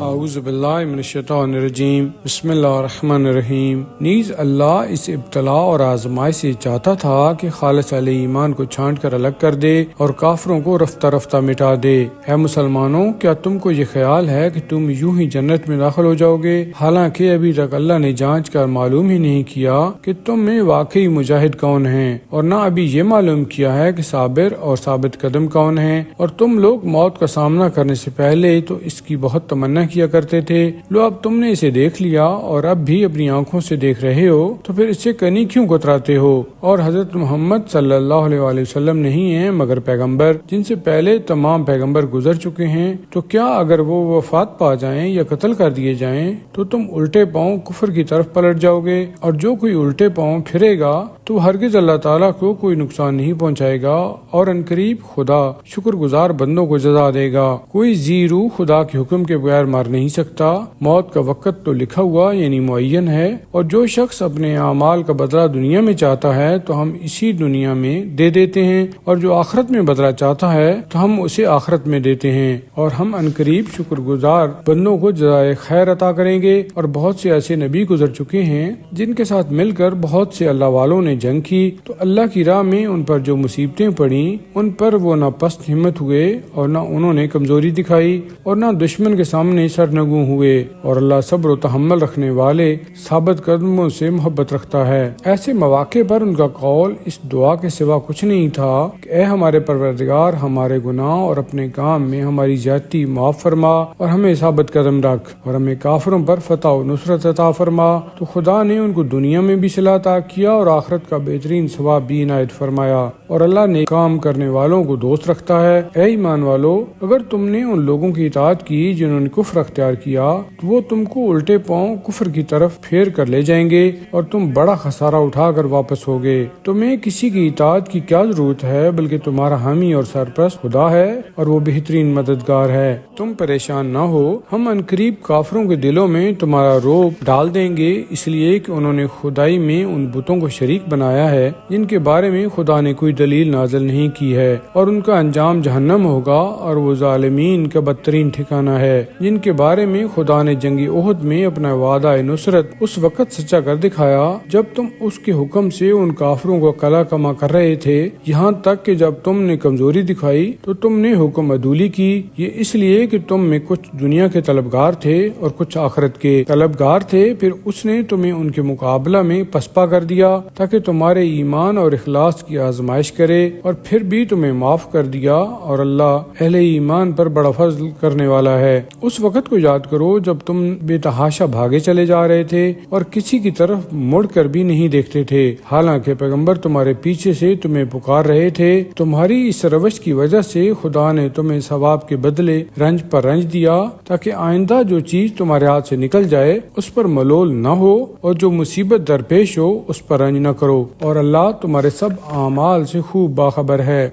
اعوذ باللہ من الشیطان الرجیم بسم اللہ الرحمن الرحیم۔ نیز اللہ اس ابتلا اور آزمائش سے چاہتا تھا کہ خالص علیہ ایمان کو چھانٹ کر الگ کر دے اور کافروں کو رفتہ رفتہ مٹا دے۔ اے مسلمانوں، کیا تم کو یہ خیال ہے کہ تم یوں ہی جنت میں داخل ہو جاؤ گے، حالانکہ ابھی تک اللہ نے جانچ کر معلوم ہی نہیں کیا کہ تم میں واقعی مجاہد کون ہیں، اور نہ ابھی یہ معلوم کیا ہے کہ صابر اور ثابت قدم کون ہیں، اور تم لوگ موت کا سامنا کرنے سے پہلے تو اس کی بہت تمنا کیا کرتے تھے۔ لو اب تم نے اسے دیکھ لیا اور اب بھی اپنی آنکھوں سے دیکھ رہے ہو تو پھر اس سے کنی کیوں کتراتے ہو؟ اور حضرت محمد صلی اللہ علیہ وآلہ وسلم نہیں ہیں مگر پیغمبر جن سے پہلے تمام پیغمبر گزر چکے ہیں، تو کیا اگر وہ وفات پا جائیں یا قتل کر دیے جائیں تو تم الٹے پاؤں کفر کی طرف پلٹ جاؤ گے؟ اور جو کوئی الٹے پاؤں پھرے گا تو ہرگز اللہ تعالیٰ کو کوئی نقصان نہیں پہنچائے گا، اور عنقریب خدا شکر گزار بندوں کو جزا دے گا۔ کوئی ذی روح خدا کے حکم کے بغیر مر نہیں سکتا۔ موت کا وقت تو لکھا ہوا یعنی معین ہے، اور جو شخص اپنے اعمال کا بدلہ دنیا میں چاہتا ہے تو ہم اسی دنیا میں دے دیتے ہیں، اور جو آخرت میں بدلہ چاہتا ہے تو ہم اسے آخرت میں دیتے ہیں، اور ہم عنقریب شکر گزار بندوں کو جزائے خیر عطا کریں گے۔ اور بہت سے ایسے نبی گزر چکے ہیں جن کے ساتھ مل کر بہت سے اللہ والوں نے جنگ کی، تو اللہ کی راہ میں ان پر جو مصیبتیں پڑیں ان پر وہ نہ پست ہمت ہوئے اور نہ انہوں نے کمزوری دکھائی اور نہ دشمن کے سامنے سرنگوں ہوئے، اور اللہ صبر و تحمل رکھنے والے ثابت قدموں سے محبت رکھتا ہے۔ ایسے مواقع پر ان کا قول اس دعا کے سوا کچھ نہیں تھا کہ اے ہمارے پروردگار، ہمارے گناہ اور اپنے کام میں ہماری زیادتی معاف فرما اور ہمیں ثابت قدم رکھ، اور ہمیں کافروں پر فتح و نصرت عطا فرما۔ تو خدا نے ان کو دنیا میں بھی صلاح عطا کیا اور آخرت کا بہترین ثواب بھی عنایت فرمایا، اور اللہ نے کام کرنے والوں کو دوست رکھتا ہے۔ اے ایمان والو، اگر تم نے ان لوگوں کی اطاعت کی جنہوں نے کفر اختیار کیا تو وہ تم کو الٹے پاؤں کفر کی طرف پھیر کر لے جائیں گے اور تم بڑا خسارہ اٹھا کر واپس ہوگے۔ تمہیں کسی کی اطاعت کی کیا ضرورت ہے، بلکہ تمہارا حامی اور سرپرست خدا ہے، اور وہ بہترین مددگار ہے۔ تم پریشان نہ ہو، ہم عنقریب کافروں کے دلوں میں تمہارا روب ڈال دیں گے، اس لیے کہ انہوں نے خدائی میں ان بتوں کو شریک بنایا ہے جن کے بارے میں خدا نے کوئی دلیل نازل نہیں کی ہے، اور ان کا انجام جہنم ہوگا، اور وہ ظالمین کا بدترین ٹھکانہ ہے جن کے بارے میں خدا نے جنگ احد میں اپنا وعدہ نصرت اس وقت سچا کر دکھایا جب تم اس کے حکم سے ان کافروں کو قلع کما کر رہے تھے، یہاں تک کہ جب تم نے کمزوری دکھائی تو تم نے حکم عدولی کی۔ یہ اس لیے کہ تم میں کچھ دنیا کے طلبگار تھے اور کچھ آخرت کے طلبگار تھے، پھر اس نے تمہیں ان کے مقابلہ میں پسپا کر دیا تاکہ تمہارے ایمان اور اخلاص کی آزمائش کرے، اور پھر بھی تمہیں معاف کر دیا، اور اللہ اہل ایمان پر بڑا فضل کرنے والا ہے۔ اس وقت کو یاد کرو جب تم بے تحاشا بھاگے چلے جا رہے تھے اور کسی کی طرف مڑ کر بھی نہیں دیکھتے تھے، حالانکہ پیغمبر تمہارے پیچھے سے تمہیں پکار رہے تھے۔ تمہاری اس روش کی وجہ سے خدا نے تمہیں ثواب کے بدلے رنج پر رنج دیا، تاکہ آئندہ جو چیز تمہارے ہاتھ سے نکل جائے اس پر ملول نہ ہو، اور جو مصیبت درپیش ہو اس پر رنج نہ کرو، اور اللہ تمہارے سب اعمال سے خوب باخبر ہے۔